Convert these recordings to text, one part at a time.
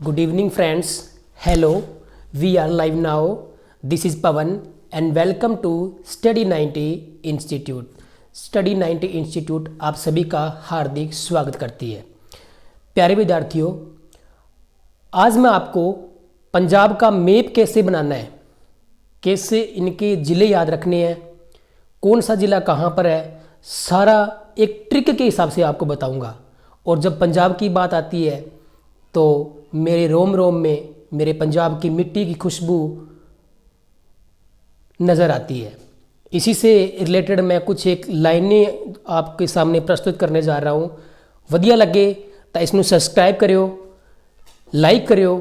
Good evening, friends. Hello, we are live now. This is Pawan, and welcome to Study 90 Institute. Study 90 Institute आप सभी का हार्दिक स्वागत करती है। प्यारे विद्यार्थियों, आज मैं आपको पंजाब का मैप कैसे बनाना है, कैसे इनके ज़िले याद रखने हैं, कौन सा ज़िला कहाँ पर है, सारा एक ट्रिक के हिसाब से आपको बताऊंगा। और जब पंजाब की बात आती है तो मेरे रोम रोम में मेरे पंजाब की मिट्टी की खुशबू नज़र आती है। इसी से रिलेटेड मैं कुछ एक लाइनें आपके सामने प्रस्तुत करने जा रहा हूँ। वधिया लगे तो इसमें सब्सक्राइब करियो, लाइक करियो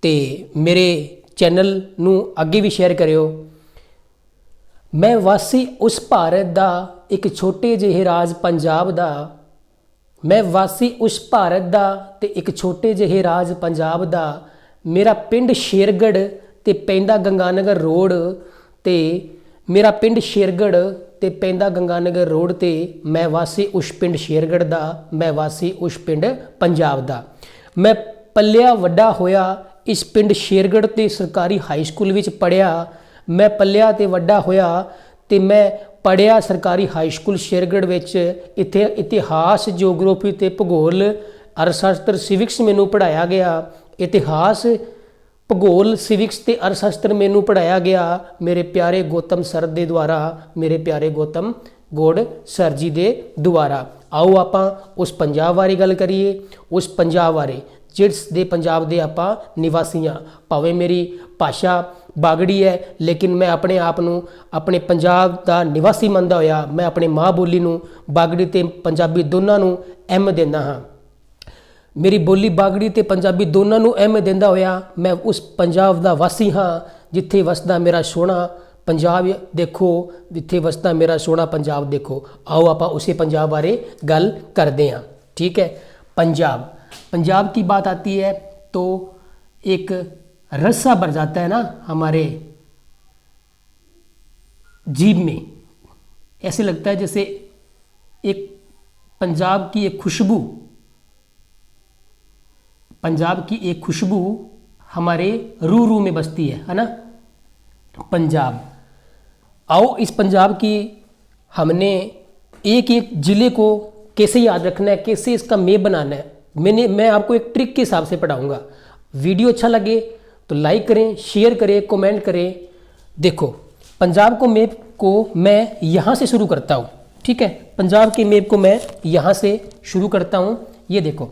ते मेरे चैनल नू अगे भी शेयर करियो। मैं वासी उस भारत दा एक छोटे ਜਿਹੇ ਰਾਜ पंजाब दा, मैं वासी उस भारत दा ते एक छोटे ਜਿਹੇ ਰਾਜ पंजाब दा। मेरा पिंड शेरगढ़ ते पैंदा गंगानगर रोड ते मेरा पिंड शेरगढ़ ते पैंदा गंगानगर रोड ते मैं वासी उस पिंड शेरगढ़ दा, मैं वासी उस पिंड पंजाब दा। मैं पलिया वड्डा होया इस पिंड शेरगढ़ ते सरकारी हाई स्कूल विच पढ़िया। मैं पलिया ते वड्डा होया ते मैं पढ़िया सरकारी हाई स्कूल शेरगढ़ विच। इत्थे इतिहास, जियोग्राफी ते भूगोल, अर्थशास्त्र, सिविक्स मैनू पढ़ाया गया। इतिहास, भूगोल, सिविक्स ते अर्थशास्त्र मैनू पढ़ाया गया मेरे प्यारे गौतम सर दे द्वारा, मेरे प्यारे गौतम गौड़ सर जी दे द्वारा। आओ आपां उस पंजाब बारे गल करिए, उस पंजाब बारे जिस दे पंजाब दे आपां निवासी हाँ। भावें मेरी भाषा बागड़ी है लेकिन मैं अपने आप नू अपने पंजाब दा निवासी मनदा होया मैं अपने माँ बोली नू बागड़ी ते पंजाबी दोनों नू अहम देंदा हाँ। मेरी बोली बागड़ी ते पंजाबी दोनों नू अहम देंदा होया मैं उस पंजाब दा वासी हाँ जिथे वसदा मेरा सोहना पंजाब देखो, जिथे वसदा मेरा सोहना पंजाब देखो। आओ आपां उसे पंजाब बारे गल करदे हाँ। ठीक है, पंजाब पंजाब की बात आती है तो एक रस्सा भर जाता है ना हमारे जीभ में। ऐसे लगता है जैसे एक पंजाब की एक खुशबू, पंजाब की एक खुशबू हमारे रू रू में बसती है ना, पंजाब। आओ इस पंजाब की हमने एक एक ज़िले को कैसे याद रखना है, कैसे इसका मैप बनाना है, मैं आपको एक ट्रिक के हिसाब से पढ़ाऊंगा। वीडियो अच्छा लगे तो लाइक करें, शेयर करें, कमेंट करें। देखो पंजाब को मैप को मैं यहाँ से शुरू करता हूँ। ठीक है, पंजाब के मैप को मैं यहाँ से शुरू करता हूँ। ये देखो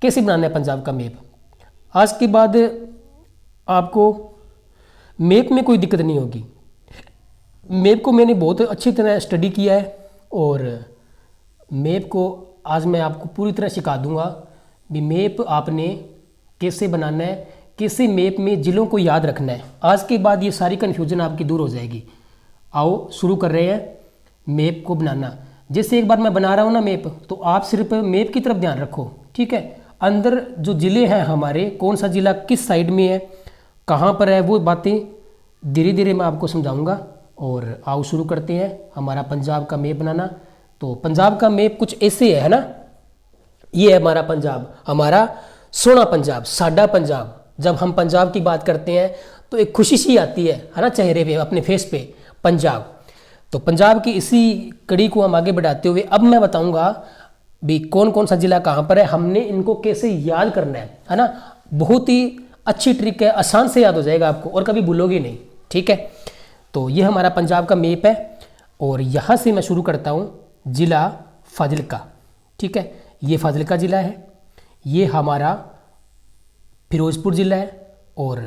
कैसे बनाना है पंजाब का मैप। आज के बाद आपको मैप में कोई दिक्कत नहीं होगी। मैप को मैंने बहुत अच्छी तरह स्टडी किया है और मैप को आज मैं आपको पूरी तरह सिखा दूंगा भी मैप आपने कैसे बनाना है, कैसे मैप में ज़िलों को याद रखना है। आज के बाद ये सारी कन्फ्यूजन आपकी दूर हो जाएगी। आओ शुरू कर रहे हैं मैप को बनाना। जैसे एक बार मैं बना रहा हूँ ना मैप, तो आप सिर्फ मैप की तरफ ध्यान रखो। ठीक है, अंदर जो ज़िले हैं हमारे, कौन सा ज़िला किस साइड में है, कहाँ पर है, वो बातें धीरे धीरे मैं आपको समझाऊँगा। और आओ शुरू करते हैं हमारा पंजाब का मैप बनाना। तो पंजाब का मैप कुछ ऐसे है ना, ये है हमारा पंजाब, हमारा सोना पंजाब, साडा पंजाब। जब हम पंजाब की बात करते हैं तो एक खुशी सी आती है ना चेहरे पे, अपने फेस पे, पंजाब। तो पंजाब की इसी कड़ी को हम आगे बढ़ाते हुए अब मैं बताऊंगा भी कौन कौन सा ज़िला कहाँ पर है, हमने इनको कैसे याद करना है ना। बहुत ही अच्छी ट्रिक है, आसान से याद हो जाएगा आपको और कभी भूलोगे नहीं। ठीक है, तो ये हमारा पंजाब का मैप है और यहाँ से मैं शुरू करता हूँ ज़िला फाजिल्का। ठीक है, ये फाजिल्का ज़िला है, ये हमारा फिरोज़पुर ज़िला है और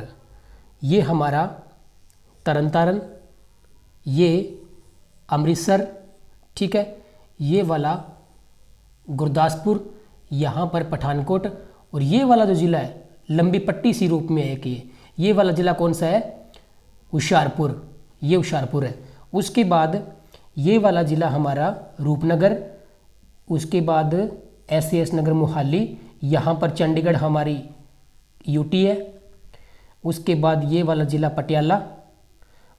ये हमारा तरन, ये अमृतसर। ठीक है, ये वाला गुरदासपुर, यहाँ पर पठानकोट। और ये वाला जो ज़िला है लंबी पट्टी सी रूप में है कि ये वाला ज़िला कौन सा है, हुशियारपुर, ये हुशियारपुर है। उसके बाद ये वाला ज़िला हमारा रूपनगर, उसके बाद SAS नगर मोहाली, यहाँ पर चंडीगढ़ हमारी यूटी है। उसके बाद ये वाला ज़िला पटियाला,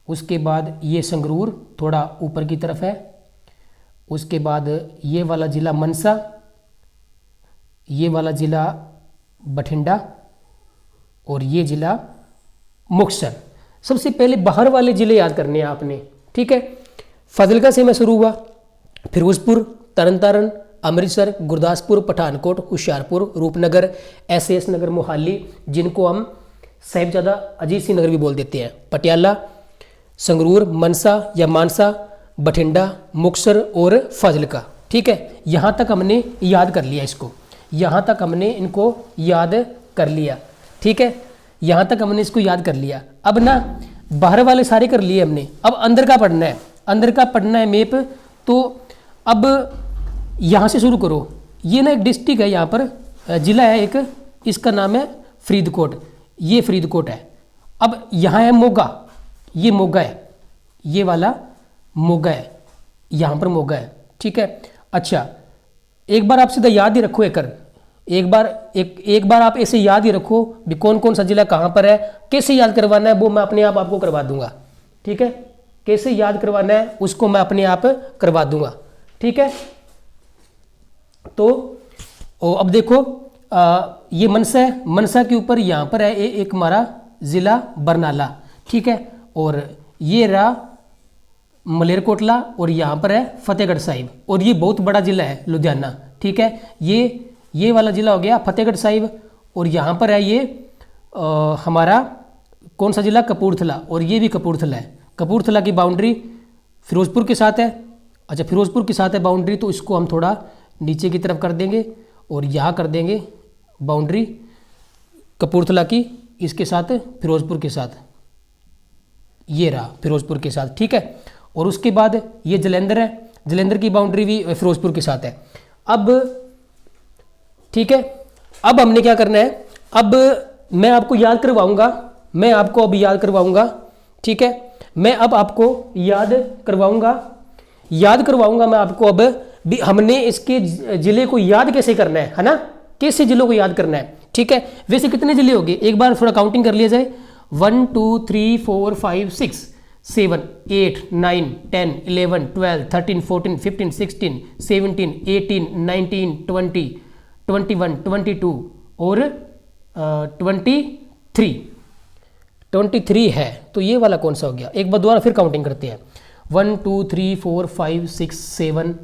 उसके बाद ये संगरूर थोड़ा ऊपर की तरफ है। उसके बाद ये वाला ज़िला मनसा, ये वाला ज़िला बठिंडा, और ये जिला मुक्तसर। सबसे पहले बाहर वाले जिले याद करने हैं आपने, ठीक है। फाजिलका से मैं शुरू हुआ, फिरोजपुर, तरन तारण, अमृतसर, गुरदासपुर, पठानकोट, हुशियारपुर, रूपनगर, एसएस नगर, मोहाली, जिनको हम साहिबजादा अजीत सिंह नगर भी बोल देते हैं, पटियाला, संगरूर, मनसा या मानसा, बठिंडा, मुक्तसर और फाजिलका, ठीक है। यहाँ तक हमने याद कर लिया इसको, यहाँ तक हमने इनको याद कर लिया, ठीक है। यहाँ तक हमने इसको याद कर लिया। अब ना बाहर वाले सारे कर लिए हमने, अब अंदर का पढ़ना है, अंदर का पढ़ना है मैप। तो अब यहाँ से शुरू करो। ये ना एक डिस्ट्रिक्ट है, यहाँ पर जिला है एक, इसका नाम है फरीदकोट, ये फरीदकोट है। अब यहाँ है मोगा, ये मोगा है, ये वाला मोगा है, यहाँ पर मोगा है, ठीक है। अच्छा, एक बार आप सीधा याद ही रखो एक बार आप ऐसे याद ही रखो भी कौन कौन सा जिला कहाँ पर है, कैसे याद करवाना है वो मैं अपने आप आपको करवा दूंगा, ठीक है। कैसे याद करवाना है उसको मैं अपने आप करवा दूंगा, ठीक है। तो अब देखो ये मनसा है, मनसा के ऊपर यहाँ पर है एक हमारा जिला बरनाला, ठीक है। और ये रहा मलेरकोटला और यहाँ पर है फतेहगढ़ साहिब, और ये बहुत बड़ा जिला है लुधियाना, ठीक है। ये वाला जिला हो गया फतेहगढ़ साहिब, और यहाँ पर है ये हमारा कौन सा जिला, कपूरथला, और ये भी कपूरथला है। कपूरथला की बाउंड्री फिरोजपुर के साथ है। अच्छा, फिरोजपुर के साथ है बाउंड्री, तो इसको हम थोड़ा नीचे की तरफ कर देंगे और यहाँ कर देंगे बाउंड्री कपूरथला की, इसके साथ फिरोजपुर के साथ, ये रहा फिरोजपुर के साथ, ठीक है। और उसके बाद ये जलंधर है, जलंधर की बाउंड्री भी फिरोजपुर के साथ है। अब ठीक है, अब हमने क्या करना है, अब मैं आपको याद करवाऊंगा, मैं आपको अब याद करवाऊंगा, ठीक है। मैं अब आपको याद करवाऊंगा मैं आपको अब भी हमने इसके जिले को याद कैसे करना है ना, कैसे जिलों को याद करना है, ठीक है। वैसे कितने जिले हो गए, एक बार थोड़ा काउंटिंग कर लिया जाए। 1 2 3 4 5 6 7 8 9 10 11 12 13 14 15 16 17 18 19 20 21 22 और 23 है। तो ये वाला कौन सा हो गया, एक बार दोबारा फिर काउंटिंग करते हैं। 1 2 3 4 5 6 7।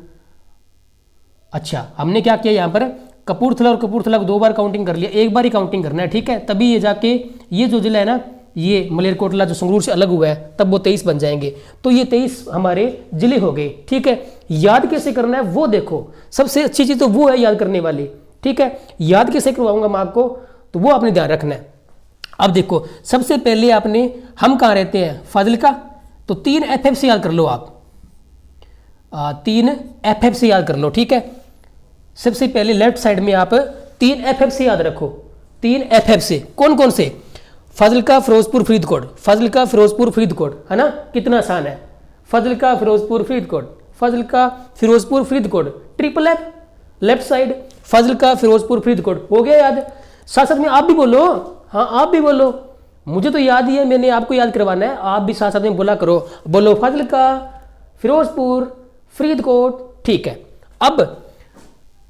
अच्छा, हमने क्या किया यहाँ पर कपूरथला और कपूरथला को 2 बार काउंटिंग कर लिया, एक बार ही काउंटिंग करना है, ठीक है। तभी ये जाके ये जो जिला है ना, ये मलेरकोटला जो संगरूर से अलग हुआ है, तब वो 23 बन जाएंगे। तो ये 23 हमारे जिले हो गए, ठीक है। याद कैसे करना है वो देखो, सबसे अच्छी चीज तो वो है याद करने वाली, ठीक है। याद कैसे करवाऊंगा मैं आपको, तो वो आपने ध्यान रखना है। अब देखो, सबसे पहले आपने, हम कहाँ रहते हैं, फाजिलका, तो 3 FF से याद कर लो आप, 3 FF से याद कर लो, ठीक है। सबसे पहले लेफ्ट साइड में आप 3 FF से याद रखो, 3 FF से कौन कौन से, फाजिलका, फिरोजपुर, फरीदकोट, फाजिलका, फिरोजपुर, फरीदकोट, है ना, कितना आसान है। Fazilka, Firozpur, Faridkot, Fazilka, Firozpur, Faridkot, triple F left side, Fazilka, Firozpur, Faridkot, हो गया याद। साथ साथ में आप भी बोलो, हाँ आप भी बोलो, मुझे तो याद ही है, मैंने आपको याद करवाना है, आप भी साथ साथ में बोला करो, बोलो फाजिलका, फिरोजपुर, फरीदकोट, ठीक है। अब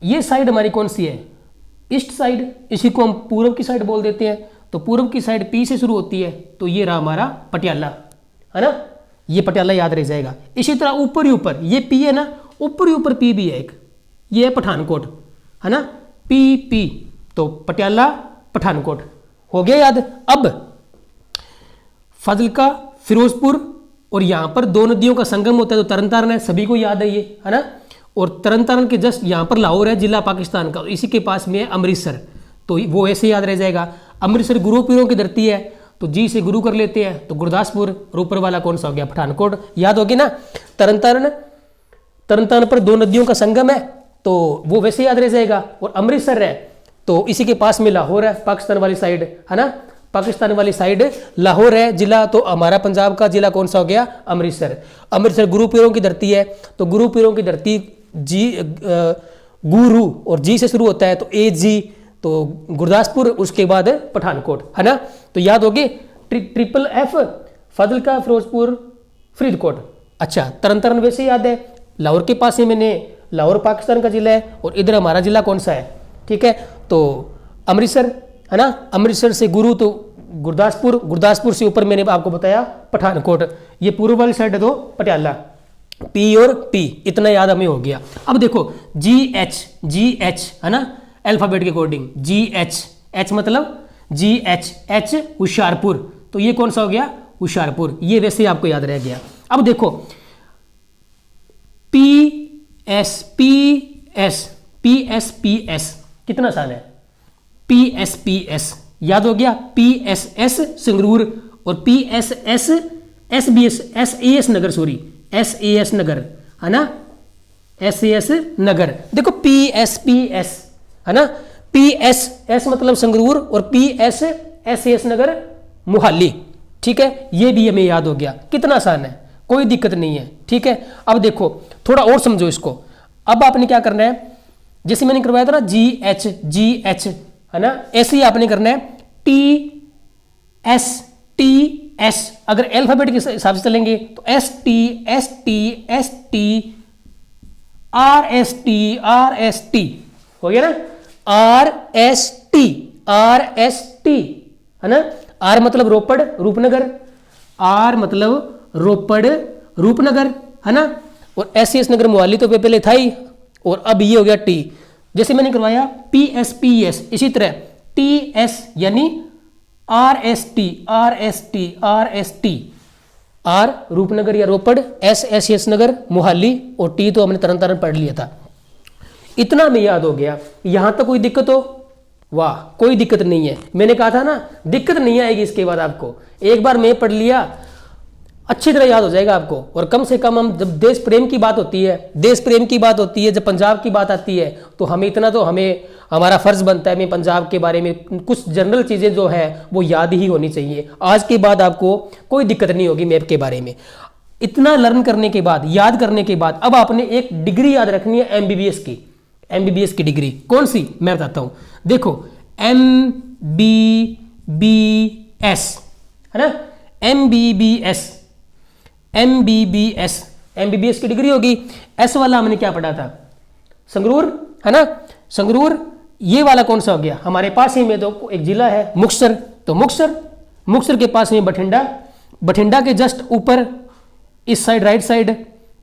ये साइड हमारी कौन सी है, ईस्ट साइड, इसी को हम पूर्व की साइड बोल देते हैं। तो पूर्व की साइड P से शुरू होती है, तो ये रहा हमारा पटियाला, है ना, ये पटियाला याद रह जाएगा। इसी तरह ऊपर ही ऊपर ये P है ना, ऊपर ही ऊपर P भी है एक, ये है पठानकोट, है ना, P, तो पटियाला, पठानकोट, हो गया याद। अब फाजिलका, फिरोजपुर, और यहाँ पर 2 नदियों का संगम होता है, तो तरन तारण है, सभी को याद है ये, है ना। और तरन तारण के जस्ट यहाँ पर लाहौर है, जिला पाकिस्तान का, इसी के पास में है अमृतसर, तो वो ऐसे याद रह जाएगा। अमृतसर गुरु पीरों की धरती है, तो जी से गुरु कर लेते हैं, तो गुरदासपुर, और ऊपर वाला कौन सा हो गया, पठानकोट, याद होगी ना। तरन तारण पर 2 नदियों का संगम है, तो वो वैसे याद रह जाएगा। और अमृतसर है, तो इसी के पास में लाहौर है, पाकिस्तान वाली साइड, है ना, पाकिस्तान वाली साइड लाहौर है जिला, तो हमारा पंजाब का जिला कौन सा हो गया, अमृतसर। अमृतसर गुरु पीरों की धरती है, तो गुरु पीरों की धरती जी गुरु और जी से शुरू होता है, तो AG, तो गुरदासपुर, उसके बाद पठानकोट, है ना। तो याद होगी ट्रिपल F, फाजिलका, फिरोजपुर, फरीदकोट। अच्छा, तरन तारण वैसे याद है, लाहौर के पास ही, मैंने लाहौर पाकिस्तान का जिला है, और इधर हमारा जिला कौन सा है, ठीक है, तो अमृतसर, है ना। अमृतसर से गुरु, तो गुरदासपुर, गुरदासपुर से ऊपर मैंने आपको बताया पठानकोट, ये पूर्व वाली साइड है तो पटियाला, पी और टी, इतना याद हमें हो गया। अब देखो जी एच है ना, अल्फाबेट के अकॉर्डिंग जी एच मतलब जी एच होशियारपुर, तो ये कौन सा हो गया, होशियारपुर, ये वैसे ही आपको याद रह गया। अब देखो पी एस कितना आसान है, पी एस याद हो गया, PSS संगरूर और SAS नगर, सॉरी SAS नगर है ना, SAS नगर। देखो PS है ना, PSS मतलब संगरूर और SAS नगर मोहाली, ठीक है, ये भी हमें याद हो गया, कितना आसान है, कोई दिक्कत नहीं है, ठीक है। अब देखो थोड़ा और समझो इसको। अब आपने क्या करना है, जैसे मैंने करवाया था ना जी एच है ना, ऐसे ही आपने करना है TS, अगर अल्फाबेट के हिसाब से चलेंगे तो ST RST हो गया ना, RST है ना, R मतलब रोपड़ रूपनगर, R मतलब रोपड़ रूपनगर है ना, और SAS नगर मोहाली तो पहले था ही, और अब ये हो गया T, जैसे मैंने करवाया PS, इसी तरह TS यानी RST, R रूपनगर या रोपड़, SAS नगर मोहाली, और T तो हमने तरन पढ़ लिया था, इतना हमें याद हो गया। यहां तक कोई दिक्कत हो, वाह कोई दिक्कत नहीं है, मैंने कहा था ना दिक्कत नहीं आएगी इसके बाद आपको, एक बार मैं पढ़ लिया अच्छी तरह याद हो जाएगा आपको। और कम से कम हम जब देश प्रेम की बात होती है, जब पंजाब की बात आती है, तो हमें हमारा फर्ज बनता है, मैं पंजाब के बारे में कुछ जनरल चीजें जो है वो याद ही होनी चाहिए। आज के बाद आपको कोई दिक्कत नहीं होगी मैप के बारे में। इतना लर्न करने के बाद, याद करने के बाद, अब आपने एक डिग्री याद रखनी है MBBS की डिग्री, कौन सी मैं बताता हूं। देखो MBBS है ना, MBBS की डिग्री होगी। S वाला हमने क्या पढ़ा था, संगरूर है ना, संगरूर, ये वाला कौन सा हो गया, हमारे पास ही में तो एक जिला है मुक्तसर, तो मुक्तसर के पास में बठिंडा के जस्ट ऊपर इस साइड राइट साइड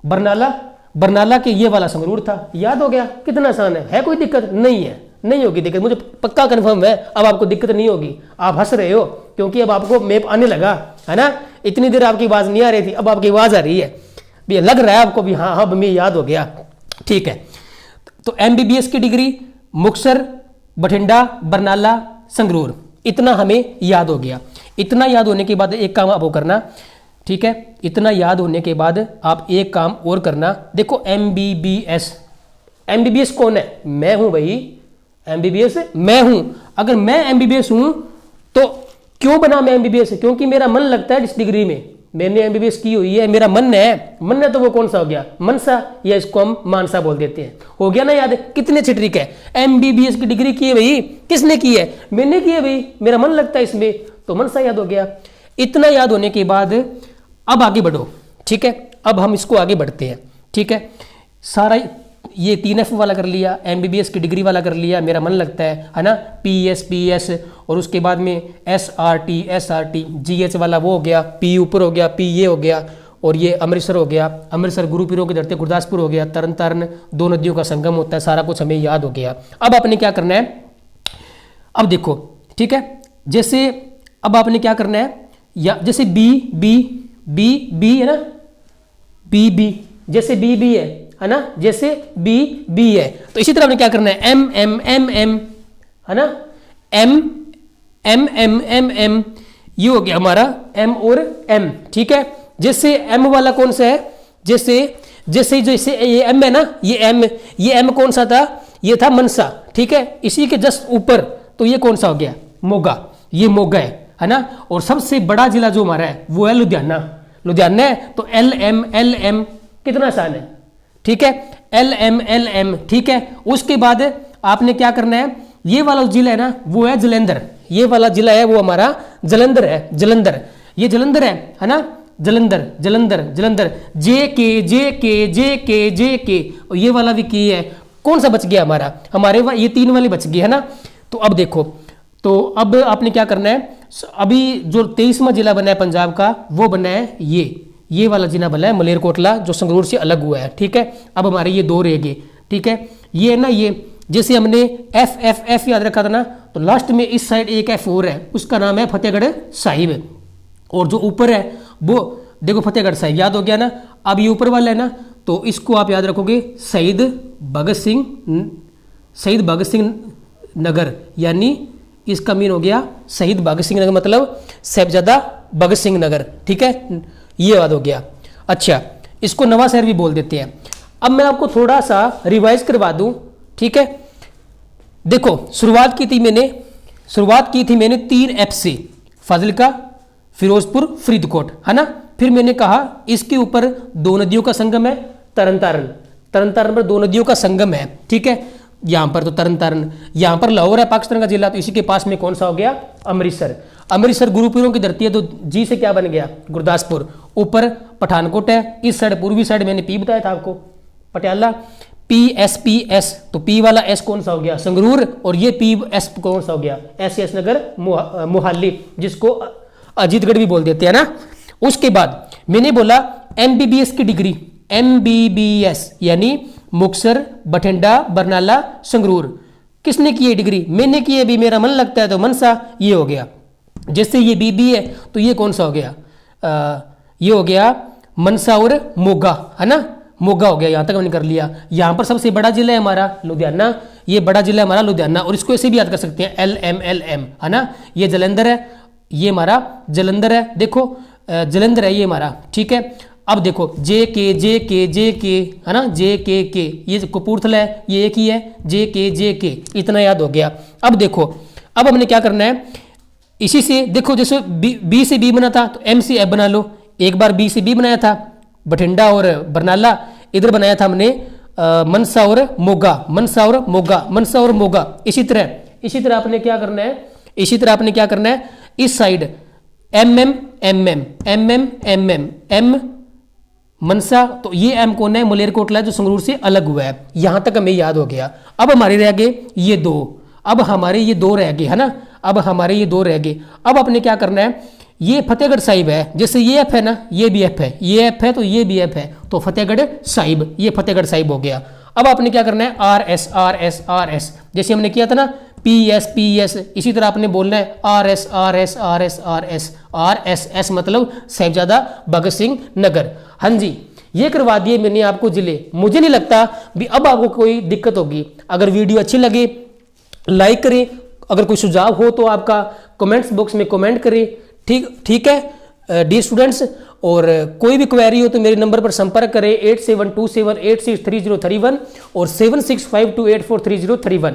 बरनाला के ये वाला संगरूर था, याद हो गया, कितना आसान है कोई दिक्कत नहीं है, नहीं होगी दिक्कत, मुझे पक्का कंफर्म है, अब आपको दिक्कत नहीं होगी। आप हंस रहे हो क्योंकि अब आपको मैप आने लगा है ना, इतनी देर आपकी आवाज नहीं आ रही थी, अब आपकी आवाज आ रही है, भी लग रहा है आपको भी, हाँ अब मैं याद हो गया, ठीक है। तो MBBS की डिग्री मुक्तसर, बठिंडा, बरनाला, संगरूर, इतना हमें याद हो गया। इतना याद होने के बाद एक काम आप वो करना, ठीक है, इतना याद होने के बाद आप एक काम और करना। देखो MBBS कौन है, मैं हूं भाई, MBBS मैं हूं। अगर मैं MBBS हूं तो क्यों बना मैं MBBS, क्योंकि मेरा मन लगता है इस डिग्री में, मैंने MBBS की हुई है, मेरा मन है तो वो कौन सा हो गया, मनसा, या इसको हम मानसा बोल देते हैं, हो गया ना याद, कितने अच्छी ट्रिक है। MBBS की डिग्री की है भाई, किसने की है, मैंने की है भाई, मेरा मन लगता है इसमें, तो मनसा याद हो गया। इतना याद होने के बाद अब आगे बढ़ो, ठीक है, अब हम इसको आगे बढ़ते हैं, ठीक है। सारा ये 3F वाला कर लिया, MBBS की डिग्री वाला कर लिया, मेरा मन लगता है ना, PS, और उसके बाद में SRT, GH वाला वो हो गया, P ऊपर हो गया, P ये हो गया, और ये अमृतसर हो गया, अमृतसर गुरु पीरों के धरती, गुरदासपुर हो गया, तरन तारण, दो नदियों का संगम होता है, सारा कुछ हमें याद हो गया। अब आपने क्या करना है, अब देखो, ठीक है, जैसे अब आपने क्या करना है, या जैसे B है ना, B जैसे B है ना, जैसे B है, तो इसी तरह आपने क्या करना है, M है ना, M ये हो गया हमारा M और M, ठीक है। जैसे M वाला कौन सा है, जैसे ये M है ना, ये M कौन सा था, ये था मनसा, ठीक है। इसी के जस्ट ऊपर तो ये कौन सा हो गया, मोगा, ये मोगा है ना। और सबसे बड़ा जिला जो हमारा है वो है लुधियाना है, तो LM कितना आसान है, ठीक है, LM, ठीक है। उसके बाद आपने क्या करना है, ये वाला जिला है ना वो है जलंधर, ये वाला जिला है वो हमारा जलंधर है, ये जलंधर है ना, जलंधर, JK, और ये वाला भी की है, कौन सा बच गया हमारे ये 3 वाले बच गए है ना। तो अब देखो, तो अब आपने क्या करना है, अभी जो 23वां जिला बना है पंजाब का वो बना है ये वाला जिला बना है मलेरकोटला, जो संगरूर से अलग हुआ है। ठीक है, अब हमारे ये दो रह गए। ठीक है, ये है ना, ये जैसे हमने एफ एफ एफ याद रखा था ना, तो लास्ट में इस साइड एक एफ और है, उसका नाम है फतेहगढ़ साहिब, और जो ऊपर है वो देखो फतेहगढ़ साहिब, याद हो गया ना। अब ये ऊपर वाला है ना, तो इसको आप याद रखोगे शहीद भगत सिंह नगर, यानी इसका मीन हो गया शहीद भगत सिंह नगर, मतलब साहिबजादा भगत सिंह नगर। ठीक है, ये याद हो गया। अच्छा, इसको नवा शहर भी बोल देते हैं। अब मैं आपको थोड़ा सा रिवाइज करवा दूं। ठीक है, देखो शुरुआत की थी मैंने 3 एफ से, फाजिलका, फिरोजपुर, फरीदकोट, है ना। फिर मैंने कहा इसके ऊपर 2 नदियों का संगम है, तरन तारण पर 2 नदियों का संगम है। ठीक है, यहाँ पर तो तरन तारण, यहाँ पर लाहौर है पाकिस्तान का जिला, तो इसी के पास में कौन सा हो गया, अमृतसर गुरु पीरों की धरती है, तो जी से क्या बन गया, गुरदासपुर। ऊपर पठानकोट है, इस साइड पूर्वी साइड मैंने पी बताया था आपको, पटियाला। PSPS, तो पी वाला एस कौन सा हो गया, संगरूर, और ये PS कौन सा हो गया, SS नगर मोहाली, जिसको अजीतगढ़ भी बोल देते हैं ना। उसके बाद मैंने बोला MBBS की डिग्री, MBBS यानी मुक्तसर, बठिंडा, बरनाला, संगरूर, किसने की है डिग्री, मैंने की है। अभी मेरा मन लगता है तो मनसा, ये हो गया। जैसे ये BB है तो ये कौन सा हो गया, ये हो गया मनसा और मोगा, है ना, मोगा हो गया। यहाँ तक मैंने कर लिया। यहाँ पर सबसे बड़ा जिला है हमारा लुधियाना, ये बड़ा जिला है हमारा लुधियाना, और इसको ऐसे भी याद कर सकते हैं LMLM, है ना। ये जलंधर है, ये हमारा जलंधर है, देखो जलंधर है ये हमारा। ठीक है, अब देखो JK, है ना, JKK, ये कपूरथला है, ये एक ही है, JK, इतना याद हो गया। अब देखो, अब हमने क्या करना है, इसी से देखो, जैसे B से B बना था तो M से F बना लो। एक बार B से B बनाया था बठिंडा और बरनाला, इधर बनाया था हमने मनसा और मोगा। इसी तरह आपने क्या करना है, इस साइड MM मनसा, तो ये M कौन है, मलेरकोटला, जो संगरूर से अलग हुआ है। यहां तक हमें याद हो गया। अब हमारे रह गए ये 2, अब हमारे ये 2 रह गए, है ना। अब आपने क्या करना है, ये फतेहगढ़ साहिब है, जैसे ये एफ है ना, ये भी एफ है, ये एफ है तो ये भी एफ है, तो फतेहगढ़ साहिब, ये फतेहगढ़ साहिब हो गया। अब आपने क्या करना है, RS, जैसे हमने किया था ना, PS, इसी तरह आपने बोलना है RS, मतलब साहिबजादा भगत सिंह नगर। हाँ जी, ये करवा दिए मैंने आपको जिले। मुझे नहीं लगता भी अब आपको कोई दिक्कत होगी। अगर वीडियो अच्छी लगे लाइक करें, अगर कोई सुझाव हो तो आपका कमेंट्स बॉक्स में कमेंट करें। ठीक है डी स्टूडेंट्स, और कोई भी क्वेरी हो तो मेरे नंबर पर संपर्क करें 8727863031 और 7652843031,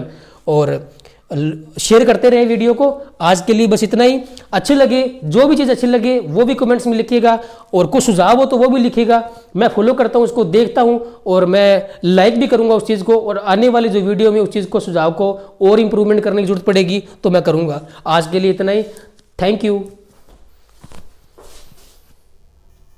और शेयर करते रहे वीडियो को। आज के लिए बस इतना ही। अच्छे लगे, जो भी चीज़ अच्छी लगे वो भी कमेंट्स में लिखिएगा, और कुछ सुझाव हो तो वो भी लिखिएगा। मैं फॉलो करता हूँ, उसको देखता हूँ, और मैं लाइक भी करूँगा उस चीज़ को, और आने वाली जो वीडियो में उस चीज़ को, सुझाव को और इम्प्रूवमेंट करने की जरूरत पड़ेगी तो मैं करूँगा। आज के लिए इतना ही, थैंक यू।